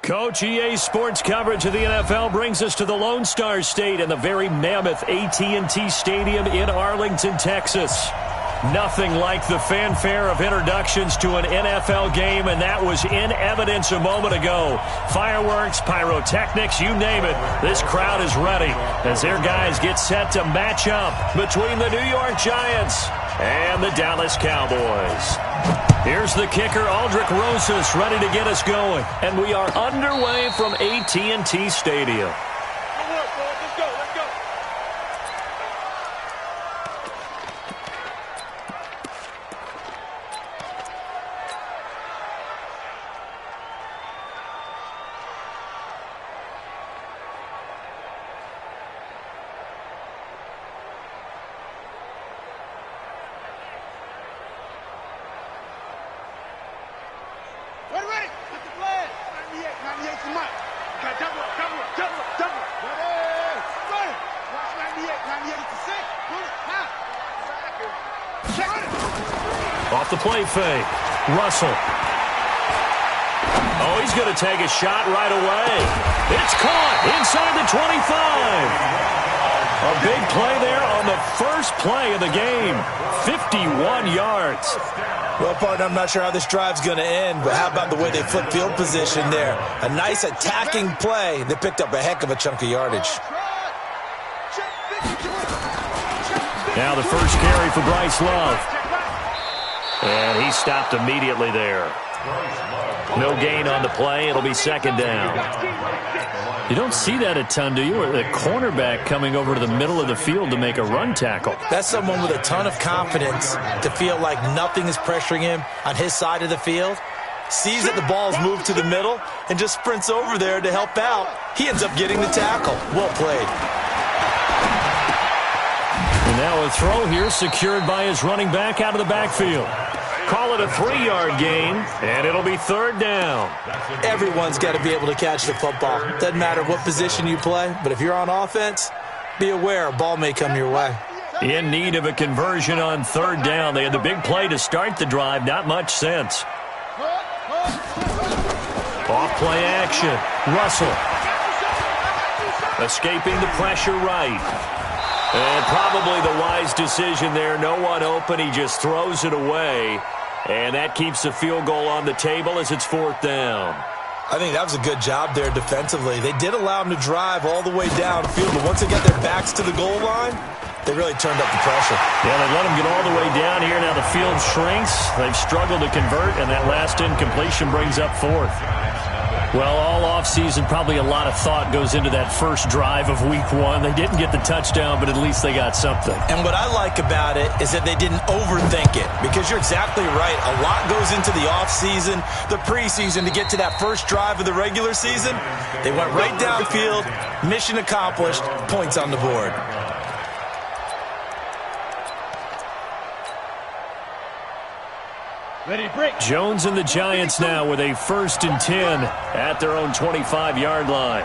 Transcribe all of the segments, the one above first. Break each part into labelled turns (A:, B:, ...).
A: Coach, EA Sports coverage of the NFL brings us to the Lone Star State and the very mammoth AT&T Stadium in Arlington, Texas. Nothing like the fanfare of introductions to an NFL game, and that was in evidence a moment ago. Fireworks, pyrotechnics, you name it. This crowd is ready as their guys get set to match up between the New York Giants and the Dallas Cowboys. Here's the kicker, Aldrick Rosas, ready to get us going. And we are underway from AT&T Stadium. Off the play fake. Russell. Oh, he's going to take a shot right away. It's caught inside the 25. A big play there on the first play of the game. 51 yards.
B: Well, partner, I'm not sure how this drive's going to end, but how about the way they flip field position there? A nice attacking play that picked up a heck of a chunk of yardage.
A: Now the first carry for Bryce Love. And he stopped immediately there. No gain on the play. It'll be second down. You don't see that a ton, do you? Or the cornerback coming over to the middle of the field to make a run tackle.
B: That's someone with a ton of confidence to feel like nothing is pressuring him on his side of the field. Sees that the ball's moved to the middle and just sprints over there to help out. He ends up getting the tackle. Well played.
A: And now a throw here secured by his running back out of the backfield. Call it a 3-yard gain, and it'll be third down.
B: Everyone's got to be able to catch the football. Doesn't matter what position you play, but if you're on offense, be aware a ball may come your way.
A: In need of a conversion on third down. They had the big play to start the drive. Not much sense. Off-play action. Russell. Escaping the pressure right. And probably the wise decision there. No one open. He just throws it away. And that keeps the field goal on the table as it's fourth down.
B: I think that was a good job there defensively. They did allow him to drive all the way downfield, but once they got their backs to the goal line, they really turned up the pressure.
A: Yeah, they let him get all the way down here. Now the field shrinks. They've struggled to convert, and that last incompletion brings up fourth. Well, all offseason, probably a lot of thought goes into that first drive of week one. They didn't get the touchdown, but at least they got something.
B: And what I like about it is that they didn't overthink it, because you're exactly right. A lot goes into the offseason, the preseason, to get to that first drive of the regular season. They went right downfield, mission accomplished, points on the board.
A: Jones and the Giants now with a 1st and 10 at their own 25-yard line.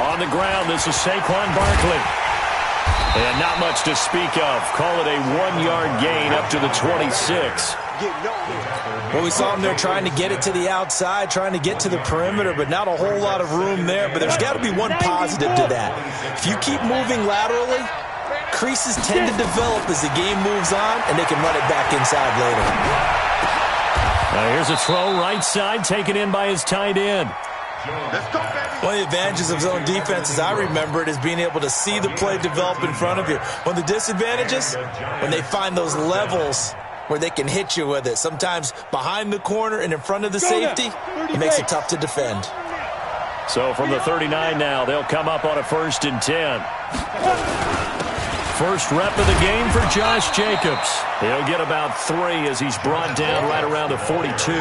A: On the ground, this is Saquon Barkley. And not much to speak of. Call it a 1-yard gain up to the 26.
B: Well, we saw him there trying to get it to the outside, trying to get to the perimeter, but not a whole lot of room there. But there's got to be one positive to that. If you keep moving laterally, creases tend to develop as the game moves on, and they can run it back inside later.
A: Now here's a throw right side, taken in by his tight end.
B: One of the advantages of zone defense, as I remember it, is being able to see the play develop in front of you. One of the disadvantages, when they find those levels where they can hit you with it, sometimes behind the corner and in front of the safety, it makes it tough to defend.
A: So from the 39 now, they'll come up on a 1st and 10. First rep of the game for Josh Jacobs. He'll get about 3 as he's brought down right around the 42.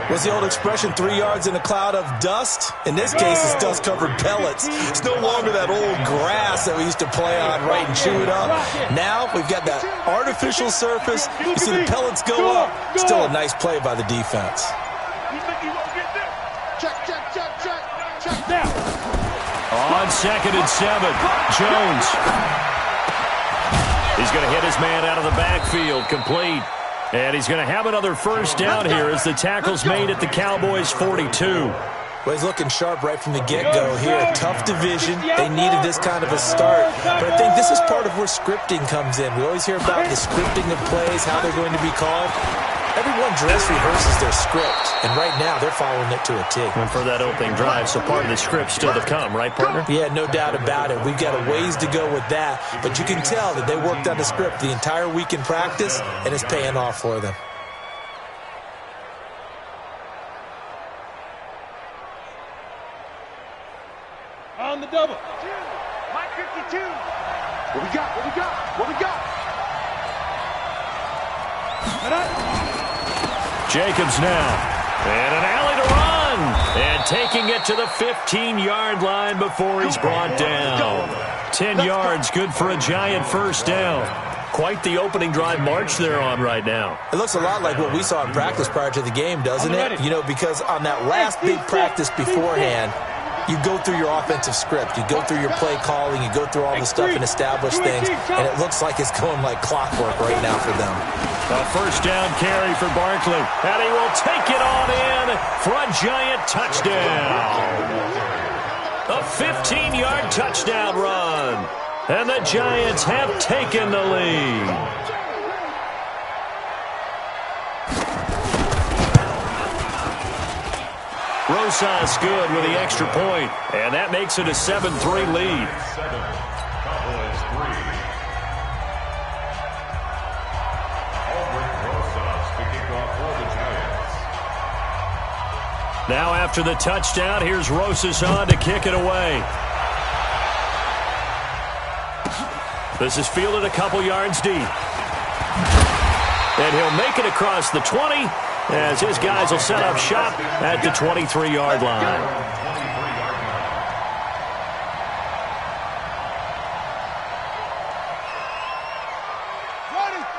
B: What's the old expression, 3 yards in a cloud of dust? In this case, it's dust-covered pellets. It's no longer that old grass that we used to play on, right, and chew it up. Now we've got that artificial surface. You see the pellets go up. Still a nice play by the defense.
C: Check down.
A: On 2nd and 7, Jones. He's going to hit his man out of the backfield, complete. And he's going to have another first down here as the tackle's made at the Cowboys' 42.
B: Well, he's looking sharp right from the get-go here. Tough division. They needed this kind of a start. But I think this is part of where scripting comes in. We always hear about the scripting of plays, how they're going to be called. Everyone dress rehearses their script, and right now they're following it to a T.
A: And for that opening drive, so part of the script still to come, right, partner?
B: Yeah, no doubt about it. We've got a ways to go with that, but you can tell that they worked on the script the entire week in practice, and it's paying off for them.
C: On the double. Mike 52. What we got? What we got? What we got?
A: Jacobs now. And an alley to run. And taking it to the 15-yard line before he's brought down. 10 yards, good for a Giant first down. Quite the opening drive march they're on right now.
B: It looks a lot like what we saw in practice prior to the game, doesn't it? You know, because on that last big practice beforehand, you go through your offensive script. You go through your play calling. You go through all the stuff and establish things. And it looks like it's going like clockwork right now for them.
A: A first down carry for Barkley. And he will take it on in for a Giant touchdown. A 15-yard touchdown run. And the Giants have taken the lead. Rosas good with the extra point, and that makes it a 7-3 lead. Now after the touchdown, here's Rosas on to kick it away. This is fielded a couple yards deep. And he'll make it across the 20 as his guys will set up shop at the 23-yard line.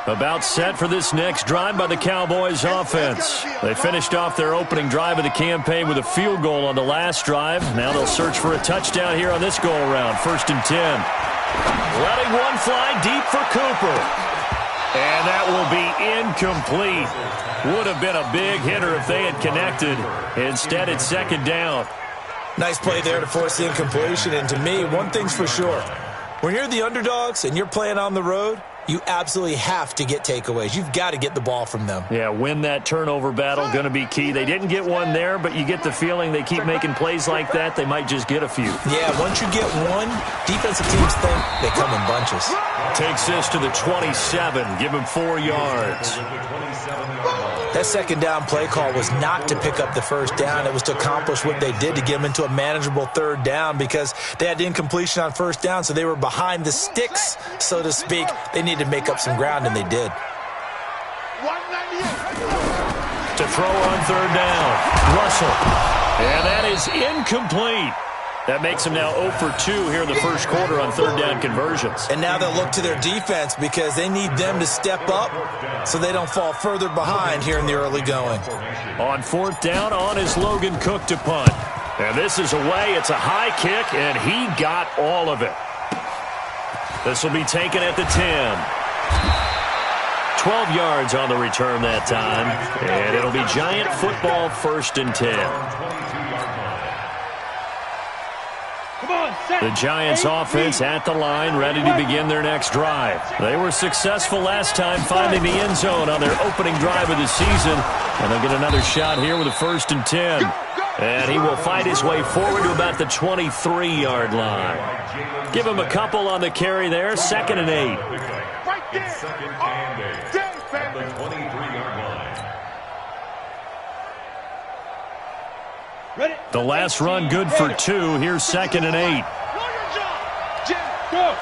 A: About set for this next drive by the Cowboys offense. They finished off their opening drive of the campaign with a field goal on the last drive. Now they'll search for a touchdown here on this go-around. 1st and 10. Letting one fly deep for Cooper. And that will be incomplete. Would have been a big hitter if they had connected. Instead, it's 2nd down.
B: Nice play there to force the incompletion. And to me, one thing's for sure. When you're the underdogs and you're playing on the road, you absolutely have to get takeaways. You've got to get the ball from them.
A: Yeah, win that turnover battle, going to be key. They didn't get one there, but you get the feeling they keep making plays like that, they might just get a few.
B: Yeah, once you get one, defensive teams think they come in bunches.
A: Takes this to the 27, give him 4 yards.
B: That 2nd down play call was not to pick up the first down. It was to accomplish what they did to get them into a manageable 3rd down because they had the incompletion on 1st down, so they were behind the sticks, so to speak. They needed to make up some ground, and they did.
A: To throw on 3rd down, Russell. And that is incomplete. That makes them now 0 for 2 here in the first quarter on 3rd down conversions.
B: And now they'll look to their defense because they need them to step up so they don't fall further behind here in the early going.
A: On 4th down, on is Logan Cook to punt. And this is away. It's a high kick, and he got all of it. This will be taken at the 10. 12 yards on the return that time. And it'll be Giant football 1st and 10. The Giants offense at the line, ready to begin their next drive. They were successful last time finding the end zone on their opening drive of the season. And they'll get another shot here with a 1st and 10. And he will fight his way forward to about the 23-yard line. Give him a couple on the carry there. 2nd and 8.
C: Right there. 2nd and 8. At the 23-yard line.
A: The last run good for 2. Here's 2nd and 8.
C: Go. No,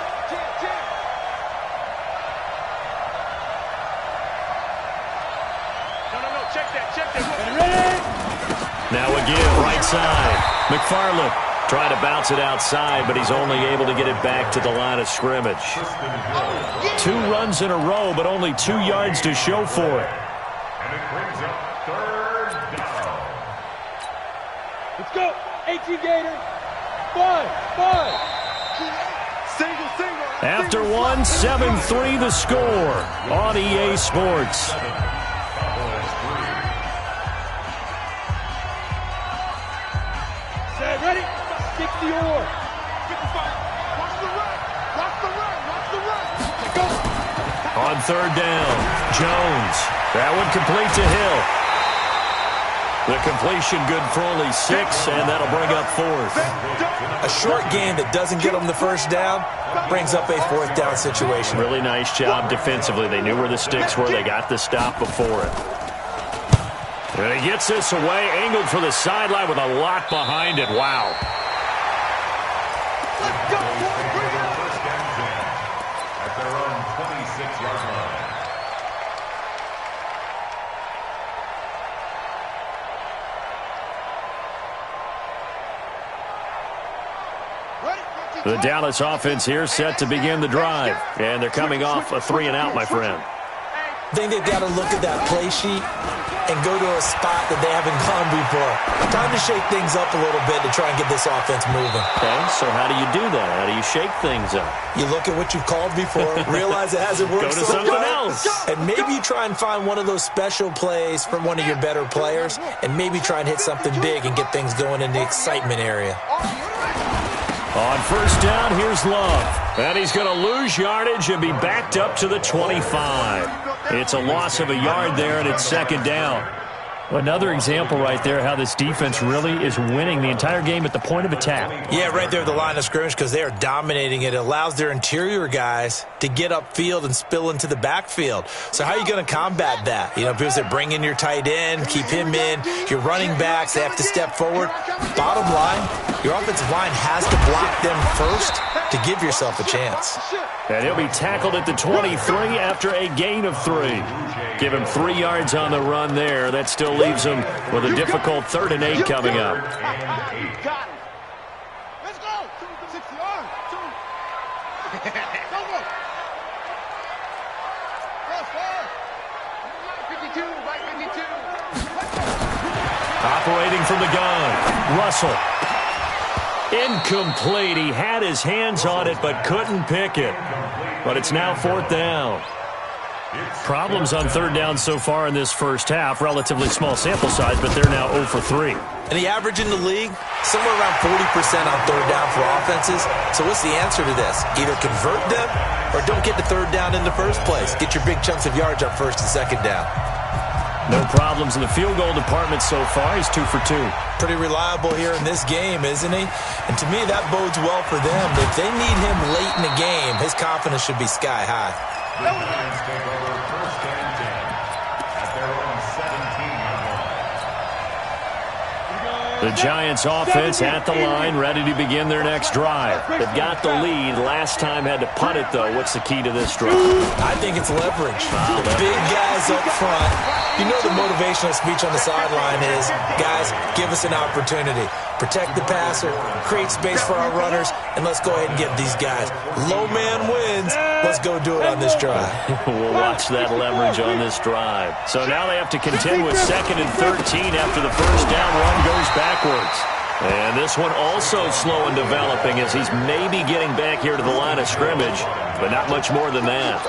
C: check that.
A: Now again, right side. McFarland trying to bounce it outside, but he's only able to get it back to the line of scrimmage. 2 runs in a row, but only 2 yards to show for it.
C: And it brings up 3rd down. Let's go. 18 Gator. 5. Single.
A: After one, 7-3 the score on EA Sports.
C: Ready? 60 or 55. Watch the run. Watch the run. Watch the run. Go.
A: On third down, Jones. That one complete to Hill. The completion good for only 6, and that'll bring up fourth.
B: A short game that doesn't get them the first down brings up a fourth down situation.
A: Really nice job defensively. They knew where the sticks were. They got the stop before it. And he gets this away, angled for the sideline with a lot behind it. Wow.
C: Let's go. Bring it up.
D: First down 10 at their own 26-yard line.
A: The Dallas offense here set to begin the drive. And they're coming off a 3-and-out, my friend.
B: I think they've got to look at that play sheet and go to a spot that they haven't gone before. Time to shake things up a little bit to try and get this offense moving.
A: Okay, so how do you do that? How do you shake things up?
B: You look at what you've called before, realize it hasn't worked
A: Go to
B: so
A: something
B: well,
A: else.
B: and maybe you try and find one of those special plays from one of your better players, and maybe try and hit something big and get things going in the excitement area.
A: On first down, here's Love. And he's going to lose yardage and be backed up to the 25. It's a loss of a yard there, and it's second down. Another example right there how this defense really is winning the entire game at the point of attack.
B: Yeah, right there at the line of scrimmage because they are dominating it. It allows their interior guys to get upfield and spill into the backfield. So how are you going to combat that? You know, people say bring in your tight end, keep him in. Your running backs, they have to step forward. Bottom line, your offensive line has to block them first to give yourself a chance.
A: And he'll be tackled at the 23 after a gain of 3. Give him 3 yards on the run there. That still leaves him with a difficult 3rd and 8 coming up.
C: Let's go. 60 yards. Go. Cross far. 52. Right 52.
A: Operating from the gun, Russell. Incomplete. He had his hands on it but couldn't pick it. But it's now 4th down. Problems on 3rd down so far in this first half. Relatively small sample size, but they're now 0 for 3.
B: And the average in the league, somewhere around 40% on 3rd down for offenses. So what's the answer to this? Either convert them or don't get the 3rd down in the first place. Get your big chunks of yards up 1st and 2nd down.
A: No problems in the field goal department so far. He's 2 for 2.
B: Pretty reliable here in this game, isn't he? And to me, that bodes well for them. If they need him late in the game, his confidence should be sky high.
D: The Giants take over first and 10 at their own 17-yard line.
A: The Giants offense at the line, ready to begin their next drive. They've got the lead. Last time had to punt it, though. What's the key to this drive?
B: I think it's leverage. The big guys up front. You know the motivational speech on the sideline is, guys, give us an opportunity. Protect the passer, create space for our runners, and let's go ahead and get these guys. Low man wins. Let's go do it on this drive.
A: We'll watch that leverage on this drive. So now they have to contend with 2nd and 13 after the first down run goes backwards. And this one also slow in developing as he's maybe getting back here to the line of scrimmage, but not much more than that.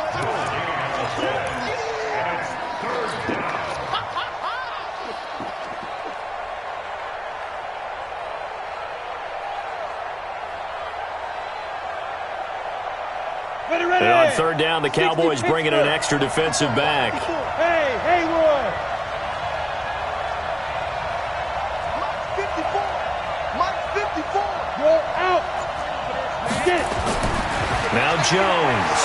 A: And on 3rd down, the Cowboys bringing an extra defensive back.
C: Hey, Hayward. Mike 54. Roll out. Get it.
A: Now Jones.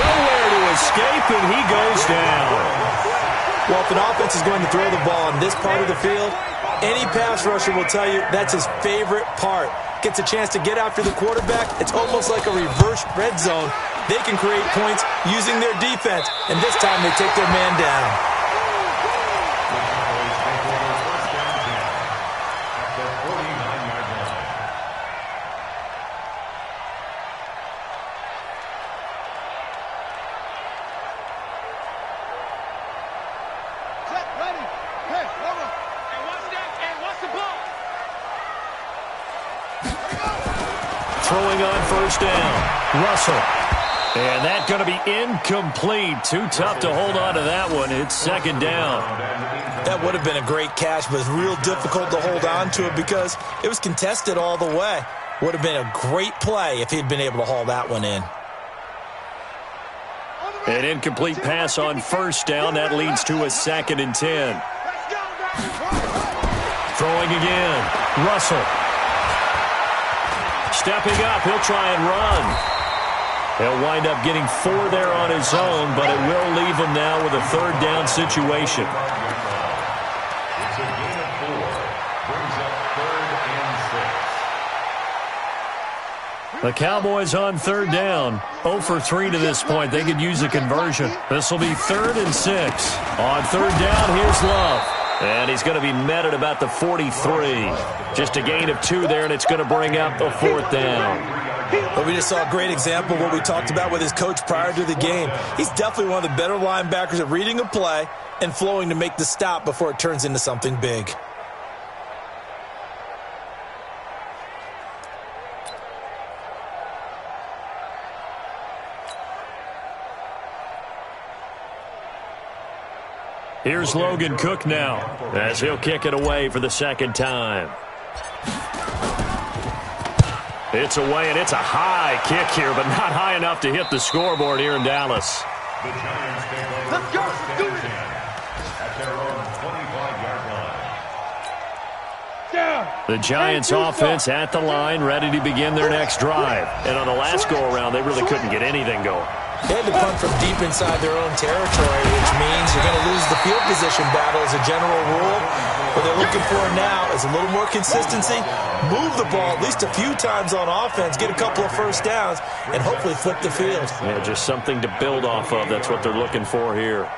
A: Nowhere to escape, and he goes down.
B: Well, if an offense is going to throw the ball in this part of the field, any pass rusher will tell you that's his favorite part. Gets a chance to get after the quarterback. It's almost like a reverse red zone. They can create points using their defense, and this time they take their man down.
A: throwing on first down. Russell. And that's going to be incomplete. Too tough to hold on to that one. It's second down.
B: That would have been a great catch, but it's real difficult to hold on to it because it was contested all the way. Would have been a great play if he'd been able to haul that one in.
A: An incomplete pass on first down. That leads to a 2nd and 10. Throwing again. Russell. Stepping up. He'll try and run. He'll wind up getting 4 there on his own, but it will leave him now with a 3rd down situation.
D: It's a gain of 4. Brings up 3rd and 6.
A: The Cowboys on 3rd down. 0 for 3 to this point. They could use a conversion. This will be 3rd and 6. On 3rd down, here's Love. And he's going to be met at about the 43. Just a gain of 2 there, and it's going to bring up a 4th down.
B: But we just saw a great example of what we talked about with his coach prior to the game. He's definitely one of the better linebackers at reading a play and flowing to make the stop before it turns into something big.
A: Here's Logan Cook now as he'll kick it away for the 2nd time. It's away, and it's a high kick here, but not high enough to hit the scoreboard here in Dallas.
D: The Giants take over first and 10 at their own 25-yard line.
A: The Giants offense at the line, ready to begin their next drive. And on the last go-around, they really couldn't get anything going.
B: They had to punt from deep inside their own territory, which means you're going to lose the field position battle as a general rule. What they're looking for now is a little more consistency, move the ball at least a few times on offense, get a couple of first downs, and hopefully flip the field.
A: Yeah, just something to build off of. That's what they're looking for here.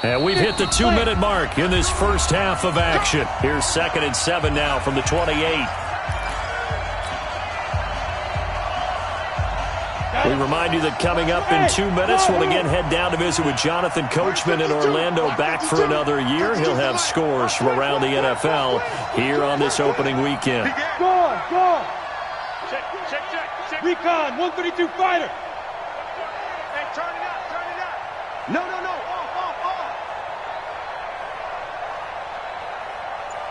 A: And we've hit the 2-minute mark in this first half of action. Here's 2nd and 7 now from the 28. We remind you that coming up in 2 minutes, we'll again head down to visit with Jonathan Coachman in Orlando, back for another year. He'll have scores from around the NFL here on this opening weekend.
C: Go on, go on. Check. Recon, 132 fighter. Hey, turn it up. No. Off.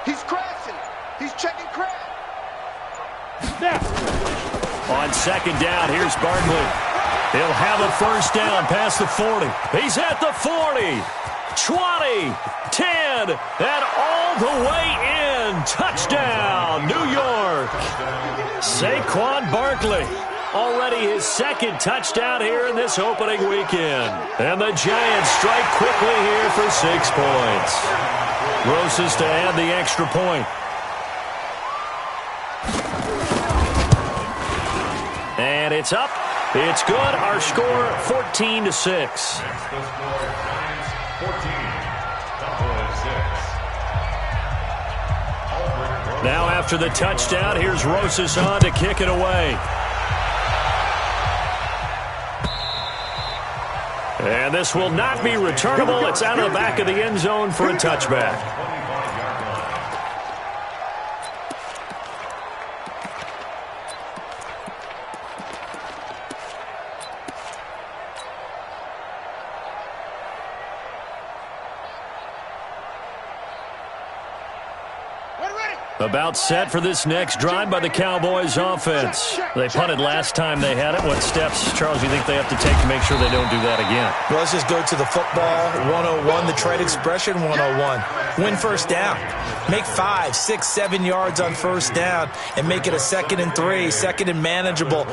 C: He's crashing. He's checking crash. Now.
A: On 2nd down, here's Barkley. He'll have a first down past the 40. He's at the 40, 20, 10, and all the way in. Touchdown, New York. Saquon Barkley. Already his 2nd touchdown here in this opening weekend. And the Giants strike quickly here for 6 points. Roses to add the extra point. And it's up. It's good. Our score, 14-6.
D: That's the score. Giants 14, Cowboys 6.
A: Now after the touchdown, here's Rosas on to kick it away. And this will not be returnable. It's out of the back of the end zone for a touchback. About set for this next drive by the Cowboys offense. They punted last time they had it. What steps, Charles, do you think they have to take to make sure they don't do that again?
B: Well, let's just go to the football 101, the trade expression 101. Win first down. Make 5, 6, 7 yards on first down and make it a 2nd and 3, 2nd and manageable.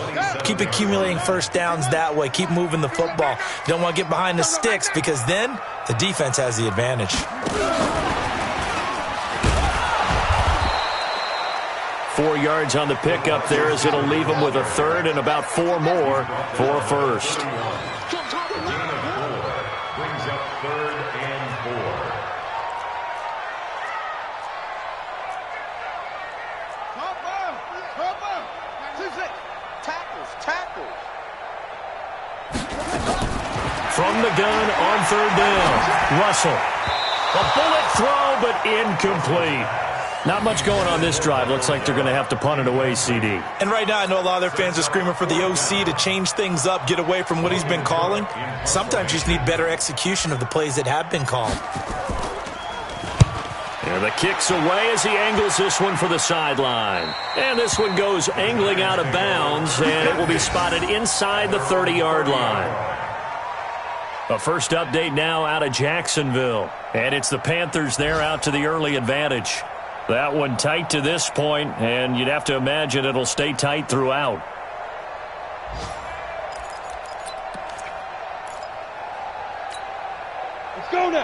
B: Keep accumulating first downs that way. Keep moving the football. You don't want to get behind the sticks because then the defense has the advantage.
A: 4 yards on the pickup there as it'll leave them with a 3rd and about 4 more for a first.
D: Gain of 4 brings up 3rd and 4.
C: Tackles.
A: From the gun on 3rd down, Russell. A bullet throw, but incomplete. Not much going on this drive. Looks like they're going to have to punt it away, CD.
B: And right now, I know a lot of their fans are screaming for the OC to change things up, get away from what he's been calling. Sometimes you just need better execution of the plays that have been called.
A: And the kick's away as he angles this one for the sideline. And this one goes angling out of bounds, and it will be spotted inside the 30-yard line. A first update now out of Jacksonville. And it's the Panthers there out to the early advantage. That one tight to this point, and you'd have to imagine it'll stay tight throughout.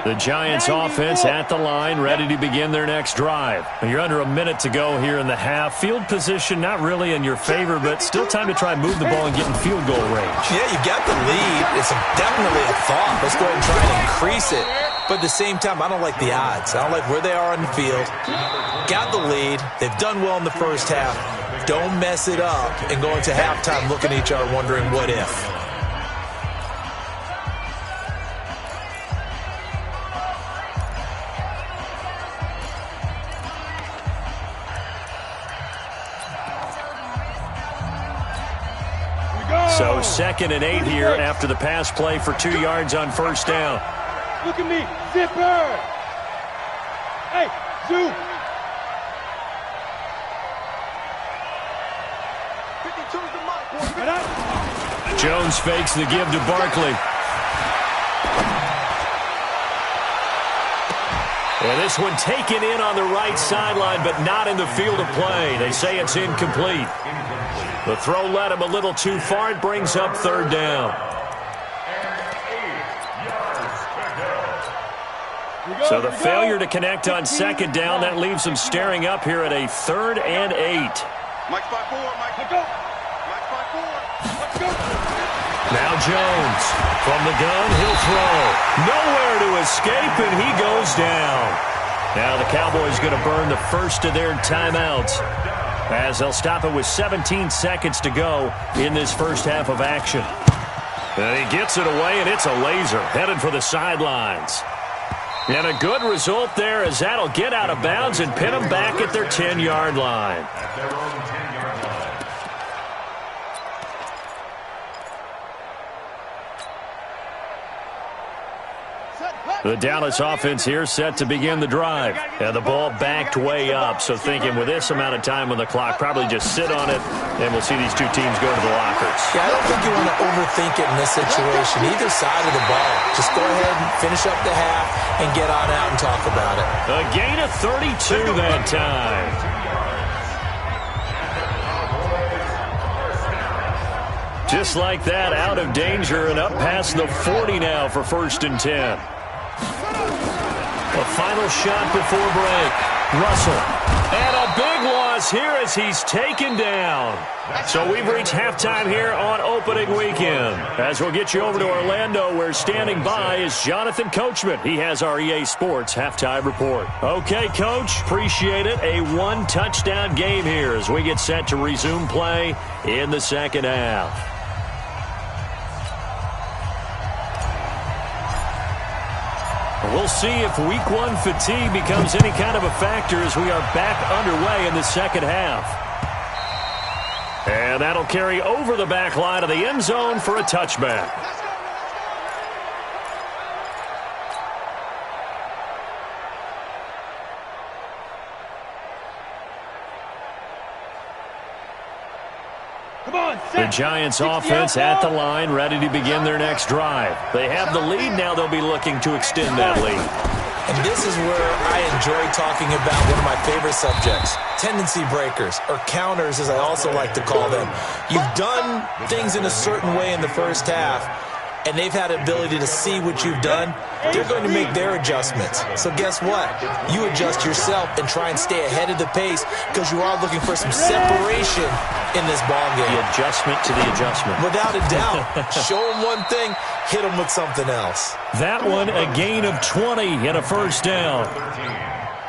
A: The Giants offense at the line, ready to begin their next drive. You're under a minute to go here in the half. Field position not really in your favor, but still time to try and move the ball and get in field goal range.
B: Yeah, you got the lead. It's definitely a thought. Let's go ahead and try and increase it. But at the same time, I don't like the odds. I don't like where they are on the field. Got the lead. They've done well in the first half. Don't mess it up and go into halftime looking at each other wondering what if.
A: So 2nd and 8 here after the pass play for 2 yards on first down.
C: Look at me, zipper. Hey, zoom. 52's the mic.
A: Jones fakes the give to Barkley. And this one taken in on the right sideline, but not in the field of play. They say it's incomplete. The throw led him a little too far. It brings up 3rd down. So the failure to connect on 2nd down, that leaves them staring up here at a 3rd and 8.
C: Mike's by 4, Mike. Let's go. Mike's by 4. Let's go.
A: Now Jones from the gun, he'll throw. Nowhere to escape, and he goes down. Now the Cowboys going to burn the first of their timeouts, as they'll stop it with 17 seconds to go in this first half of action. And he gets it away, and it's a laser headed for the sidelines. And a good result there, as that'll get out of bounds and pin them back at their 10-yard line. The Dallas offense here set to begin the drive. And the ball backed way up, so thinking with this amount of time on the clock, probably just sit on it, and we'll see these two teams go to the lockers.
B: Yeah, I don't think you want to overthink it in this situation, either side of the ball. Just go ahead and finish up the half and get on out and talk about it.
A: A gain of 32 that time. Just like that, out of danger and up past the 40 now for 1st and 10. A final shot before break. Russell. And a big loss here as he's taken down. So we've reached halftime here on opening weekend. As we'll get you over to Orlando, where standing by is Jonathan Coachman. He has our EA Sports halftime report. Okay, Coach, appreciate it. A 1-touchdown game here as we get set to resume play in the second half. We'll see if week 1 fatigue becomes any kind of a factor as we are back underway in the second half. And that'll carry over the back line of the end zone for a touchback. The Giants offense at the line, ready to begin their next drive. They have the lead now. They'll be looking to extend that lead.
B: And this is where I enjoy talking about one of my favorite subjects, tendency breakers, or counters as I also like to call them. You've done things in a certain way in the first half, and they've had the ability to see what you've done. They're going to make their adjustments. So guess what? You adjust yourself and try and stay ahead of the pace because you are looking for some separation in this ball game.
A: The adjustment to the adjustment.
B: Without a doubt. Show them one thing, hit them with something else.
A: That one, a gain of 20 and a first down.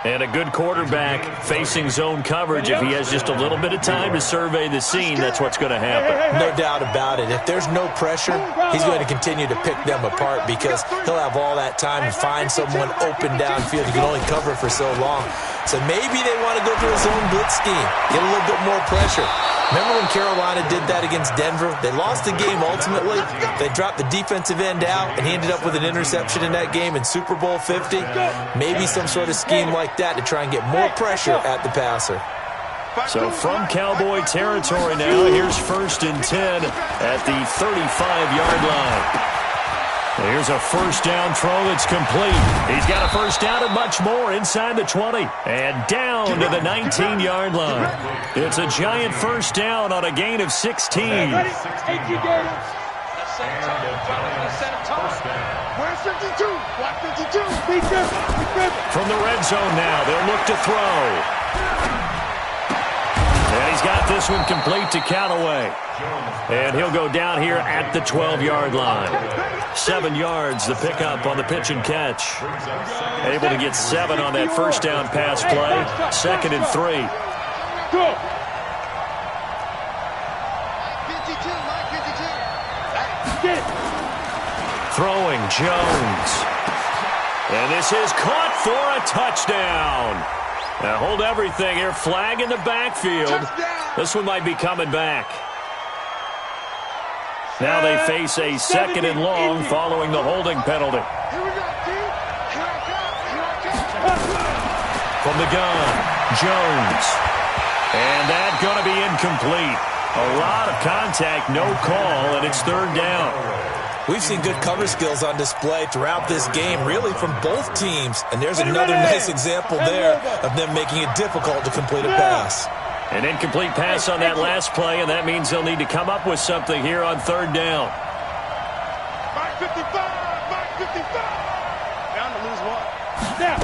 A: And a good quarterback facing zone coverage. If he has just a little bit of time to survey the scene, that's what's going to happen.
B: No doubt about it. If there's no pressure, he's going to continue to pick them apart because he'll have all that time to find someone open downfield. You can only cover for so long. So maybe they want to go to a zone blitz scheme, get a little bit more pressure. Remember when Carolina did that against Denver? They lost the game ultimately. They dropped the defensive end out, and he ended up with an interception in that game in Super Bowl 50. Maybe some sort of scheme like that to try and get more pressure at the passer.
A: So from Cowboy territory now, here's 1st and 10 at the 35-yard line. Here's a first down throw that's complete. He's got a first down and much more inside the 20. And down to the 19-yard line. It's a giant first down on a gain of 16.
C: Where's 52? Block 52.
A: From the red zone now, they'll look to throw. And he's got this one complete to Callaway. And he'll go down here at the 12-yard line. 7 yards, the pickup on the pitch and catch. Able to get 7 on that first down pass play. 2nd and 3.
C: Go.
A: Throwing Jones. And this is caught for a touchdown. Now hold everything here. Flag in the backfield. This one might be coming back. Now they face a 2nd and long following the holding penalty. From the gun, Jones. And that's going to be incomplete. A lot of contact, no call, and it's 3rd down.
B: We've seen good cover skills on display throughout this game, really from both teams. And there's another nice example there of them making it difficult to complete a pass.
A: An incomplete pass on that last play, and that means they'll need to come up with something here on 3rd down.
C: Mark 55. Down to lose 1. Now.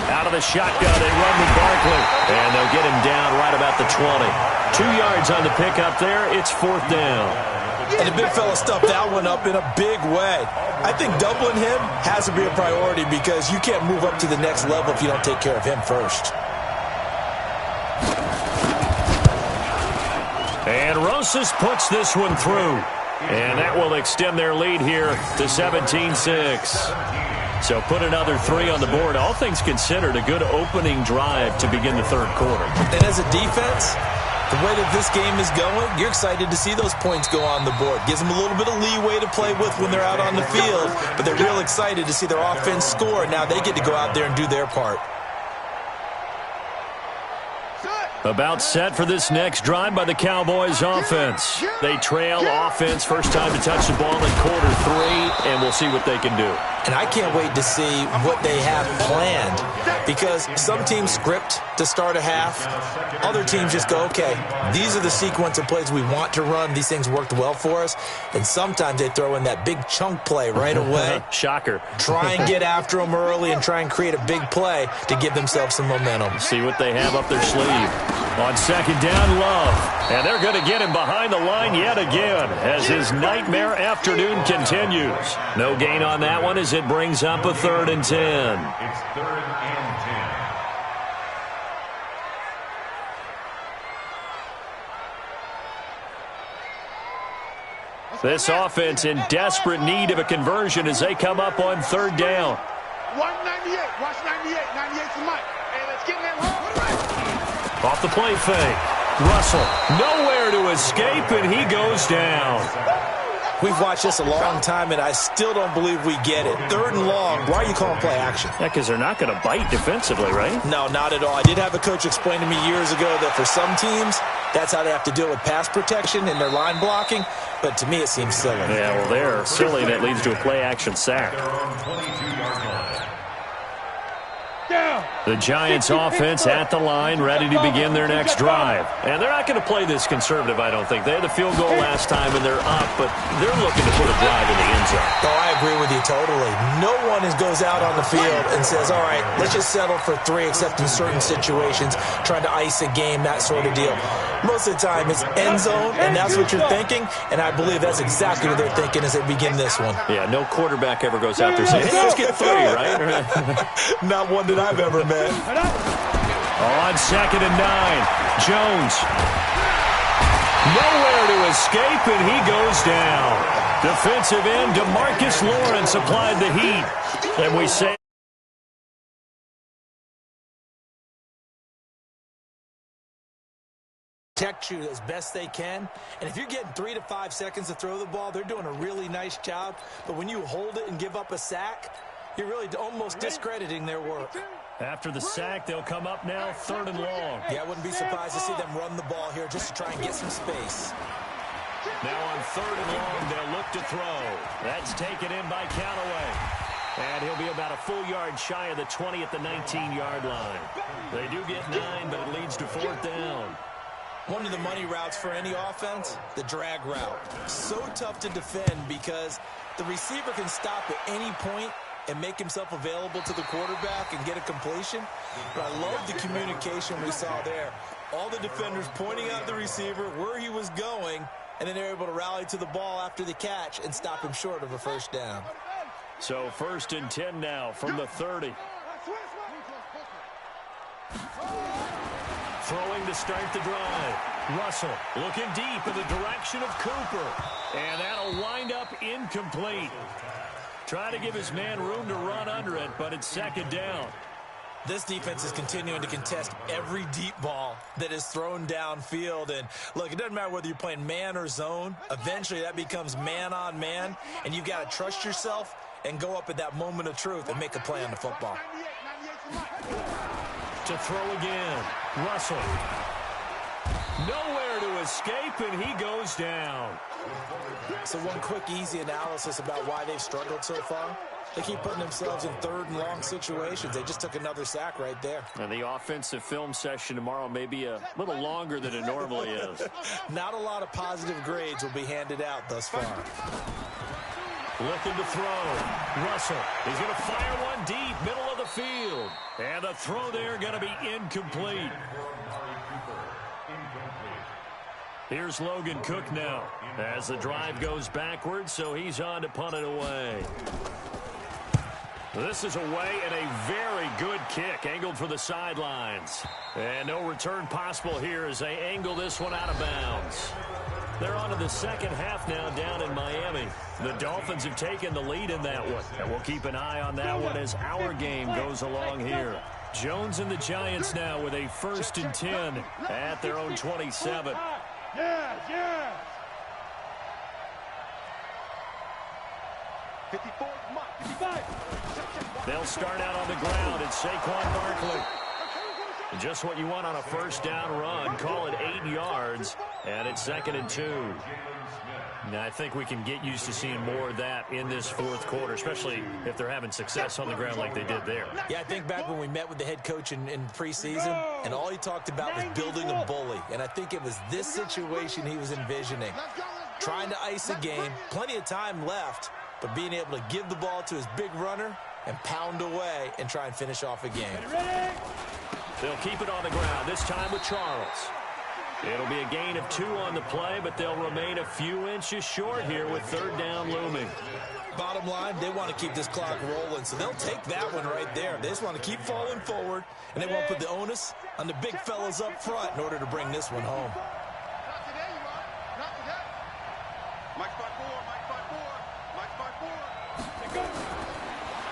A: Out of the shotgun, they run with Barkley. And they'll get him down right about the 20. 2 yards on the pickup there. It's 4th down.
B: And the big fella stuffed that one up in a big way. I think doubling him has to be a priority because you can't move up to the next level if you don't take care of him first.
A: And Rosas puts this one through. And that will extend their lead here to 17-6. So put another 3 on the board. All things considered, a good opening drive to begin the 3rd quarter.
B: And as a defense, the way that this game is going, you're excited to see those points go on the board. Gives them a little bit of leeway to play with when they're out on the field, but they're real excited to see their offense score. Now they get to go out there and do their part.
A: About set for this next drive by the Cowboys offense. They trail offense, first time to touch the ball in quarter 3, and we'll see what they can do.
B: And I can't wait to see what they have planned because some teams script to start a half. Other teams just go, okay, these are the sequence of plays we want to run. These things worked well for us. And sometimes they throw in that big chunk play right away.
A: Shocker.
B: Try and get after them early and try and create a big play to give themselves some momentum.
A: See what they have up their sleeve. On 2nd down, Love. And they're going to get him behind the line yet again as his nightmare afternoon continues. No gain on that one as it brings up a 3rd and 10.
D: It's 3rd and
A: 10. This offense in desperate need of a conversion as they come up on 3rd down.
C: 198. Watch 98. 98's the mic. Hey, let's get in that hole.
A: Off the play fake. Russell, nowhere to escape, and he goes down.
B: We've watched this a long time, and I still don't believe we get it. 3rd and long, why are you calling play action?
A: Yeah, because they're not going to bite defensively, right?
B: No, not at all. I did have a coach explain to me years ago that for some teams, that's how they have to deal with pass protection and their line blocking. But to me, it seems silly.
A: Yeah, well, they're silly, and it leads to a play-action sack. The Giants offense at the line, ready to begin their next drive. And they're not going to play this conservative, I don't think. They had the field goal last time, and they're up, but they're looking to put a drive in the end zone.
B: Oh, I agree with you totally. No one goes out on the field and says, all right, let's just settle for 3, except in certain situations, trying to ice a game, that sort of deal. Most of the time, it's end zone, and that's what you're thinking, and I believe that's exactly what they're thinking as they begin this one.
A: Yeah, no quarterback ever goes out there saying, hey, let's get 3, right?
B: Not one that I've ever met.
A: On 2nd and 9, Jones. Nowhere to escape, and he goes down. Defensive end, DeMarcus Lawrence applied the heat. And we say
B: protect you as best they can. And if you're getting 3 to 5 seconds to throw the ball, they're doing a really nice job. But when you hold it and give up a sack, you're really almost discrediting their work.
A: After the sack, they'll come up now 3rd and long.
B: Yeah, I wouldn't be surprised to see them run the ball here just to try and get some space.
A: Now on 3rd and long, they'll look to throw. That's taken in by Callaway. And he'll be about a full yard shy of the 20 at the 19-yard line. They do get 9, but it leads to 4th down.
B: One of the money routes for any offense, the drag route. So tough to defend because the receiver can stop at any point and make himself available to the quarterback and get a completion. But I love the communication we saw there. All the defenders pointing out the receiver, where he was going, and then they're able to rally to the ball after the catch and stop him short of a 1st down.
A: So 1st and 10 now from the 30. Throwing to start the drive. Russell looking deep in the direction of Cooper. And that'll wind up incomplete. Try to give his man room to run under it, but it's 2nd down.
B: This defense is continuing to contest every deep ball that is thrown downfield. And, look, it doesn't matter whether you're playing man or zone. Eventually, that becomes man-on-man, and you've got to trust yourself and go up at that moment of truth and make a play on the football.
A: To throw again. Russell. Nowhere to escape, and he goes down.
B: So one quick, easy analysis about why they've struggled so far. They keep putting themselves in 3rd and long situations. They just took another sack right there.
A: And the offensive film session tomorrow may be a little longer than it normally is.
B: Not a lot of positive grades will be handed out thus far.
A: Looking to throw. Russell. He's going to fire one deep, middle of the field. And the throw there going to be incomplete. Here's Logan Cook now as the drive goes backwards, so he's on to punt it away. This is away and a very good kick, angled for the sidelines. And no return possible here as they angle this one out of bounds. They're on to the 2nd half now down in Miami. The Dolphins have taken the lead in that one, and we'll keep an eye on that one as our game goes along here. Jones and the Giants now with a 1st and 10 at their own 27.
C: Yeah. 54, 55.
A: They'll start out on the ground. It's Saquon Barkley. Just what you want on a 1st down run. Call it 8 yards, and it's 2nd and 2. Now, I think we can get used to seeing more of that in this 4th quarter, especially if they're having success on the ground like they did there.
B: Yeah, I think back when we met with the head coach in preseason, and all he talked about was building a bully. And I think it was this situation he was envisioning. Trying to ice a game, plenty of time left, but being able to give the ball to his big runner and pound away and try and finish off a game.
A: They'll keep it on the ground, this time with Charles. It'll be a gain of 2 on the play, but they'll remain a few inches short here with 3rd down looming.
B: Bottom line, they want to keep this clock rolling, so they'll take that one right there. They just want to keep falling forward, and they won't put the onus on the big fellas up front in order to bring this one home.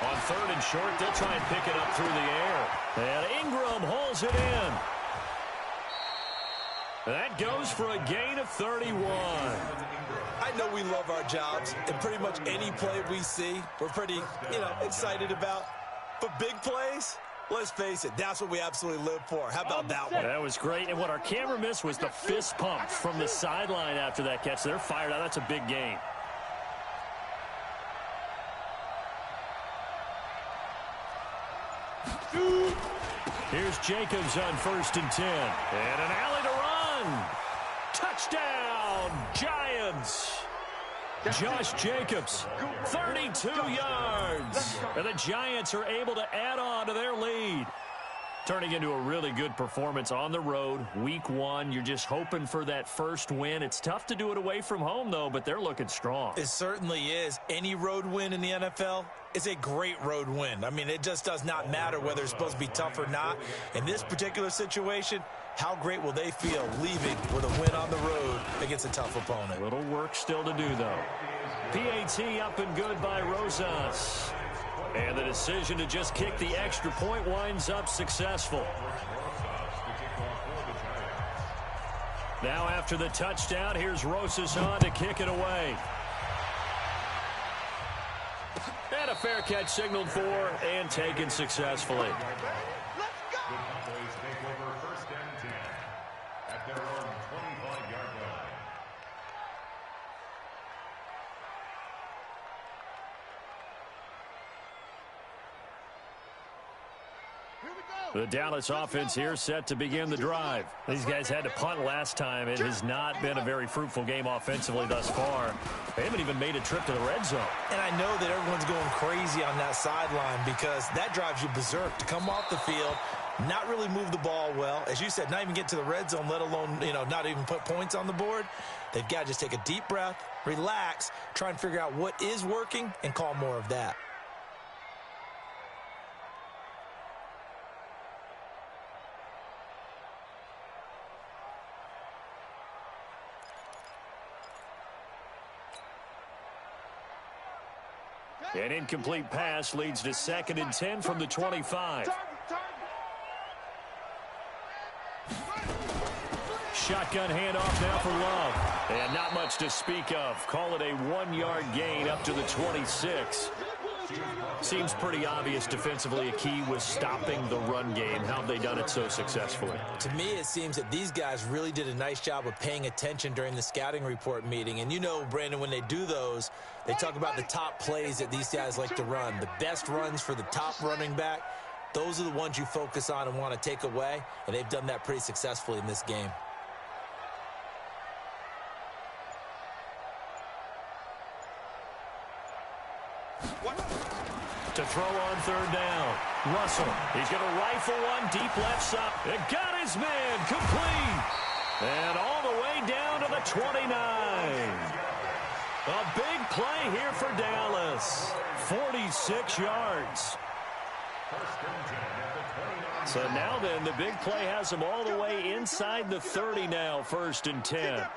A: On 3rd and short, they'll try and pick it up through the air. And Ingram holds it in. That goes for a gain of 31.
B: I know we love our jobs, and pretty much any play we see, we're pretty, excited about. But big plays, let's face it, that's what we absolutely live for. How about that one?
A: That was great, and what our camera missed was the fist pump from the sideline after that catch. They're fired out. That's a big gain. Here's Jacobs on 1st and 10. And an alley to run. Touchdown, Giants. Josh Jacobs, 32 yards. And the Giants are able to add on to their lead. Turning into a really good performance on the road. Week 1, you're just hoping for that first win. It's tough to do it away from home, though, but they're looking strong.
B: It certainly is. Any road win in the NFL is a great road win. I mean, it just does not matter whether it's supposed to be tough or not. In this particular situation, how great will they feel leaving with a win on the road against a tough opponent?
A: A little work still to do, though. PAT up and good by Rosas. And the decision to just kick the extra point winds up successful. Now after the touchdown, here's Rosas on to kick it away. And a fair catch signaled for and taken successfully.
C: Let's go!
D: The Cowboys take over 1st and 10 at their own 25-yard line.
A: The Dallas offense here set to begin the drive. These guys had to punt last time. It has not been a very fruitful game offensively thus far. They haven't even made a trip to the red zone.
B: And I know that everyone's going crazy on that sideline because that drives you berserk to come off the field, not really move the ball well. As you said, not even get to the red zone, let alone, not even put points on the board. They've got to just take a deep breath, relax, try and figure out what is working and call more of that.
A: An incomplete pass leads to 2nd and 10 from the 25. Shotgun handoff now for Love. And not much to speak of. Call it a 1-yard gain up to the 26. Seems pretty obvious defensively a key was stopping the run game. How have they done it so successfully?
B: To me, it seems that these guys really did a nice job of paying attention during the scouting report meeting. And Brandon, when they do those, they talk about the top plays that these guys like to run. The best runs for the top running back, those are the ones you focus on and want to take away. And they've done that pretty successfully in this game.
A: To throw on 3rd down. Russell, he's going to rifle one deep left side. It got his man complete. And all the way down to the 29. A big play here for Dallas. 46 yards. So now then, the big play has him all the way inside the 30 now, 1st and 10.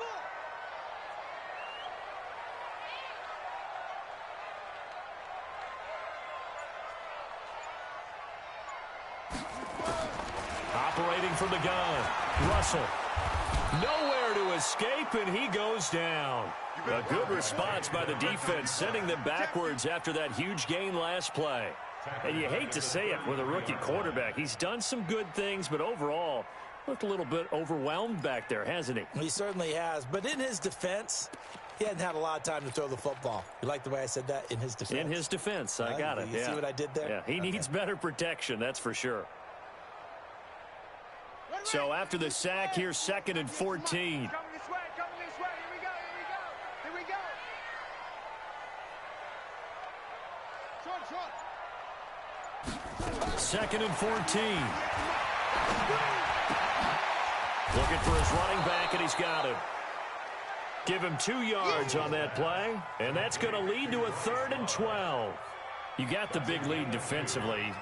A: Operating from the gun, Russell. Nowhere to escape, and he goes down. A good response by the defense, sending them backwards after that huge gain last play. And you hate to say it with a rookie quarterback. He's done some good things, but overall, looked a little bit overwhelmed back there, hasn't he?
B: He certainly has, but in his defense, he hadn't had a lot of time to throw the football. You like the way I said that? In his defense?
A: In his defense, I got it.
B: You see what I did there?
A: Yeah, he needs better protection, that's for sure. So after the sack, here's 2nd and 14.
C: Coming this way, coming this way. Here we go, here we go, here we go. Short.
A: 2nd and 14. Looking for his running back, and he's got him. Give him 2 yards on that play, and that's going to lead to a 3rd and 12. You got the big lead defensively,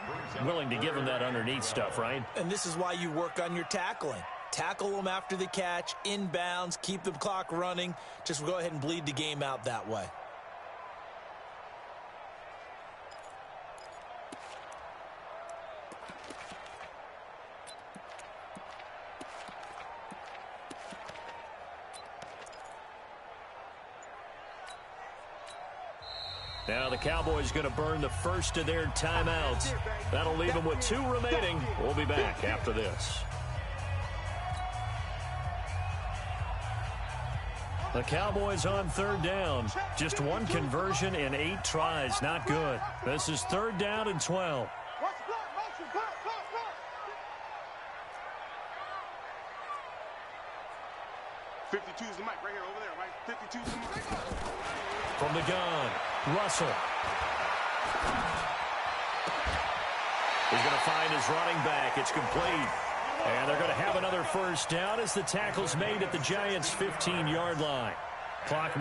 A: willing to give him that underneath stuff, right?
B: And this is why you work on your tackling. Tackle them after the catch, inbounds, keep the clock running. Just go ahead and bleed the game out that way.
A: Now the Cowboys going to burn the first of their timeouts. That'll leave them with 2 remaining. We'll be back after this. The Cowboys on 3rd down. Just 1 conversion in 8 tries. Not good. This is 3rd down and 12.
C: 52 is the mic right here, over there, right? 52 is the mic.
A: From the gun, Russell. He's going to find his running back. It's complete. And they're going to have another 1st down as the tackle's made at the Giants' 15-yard line. Clock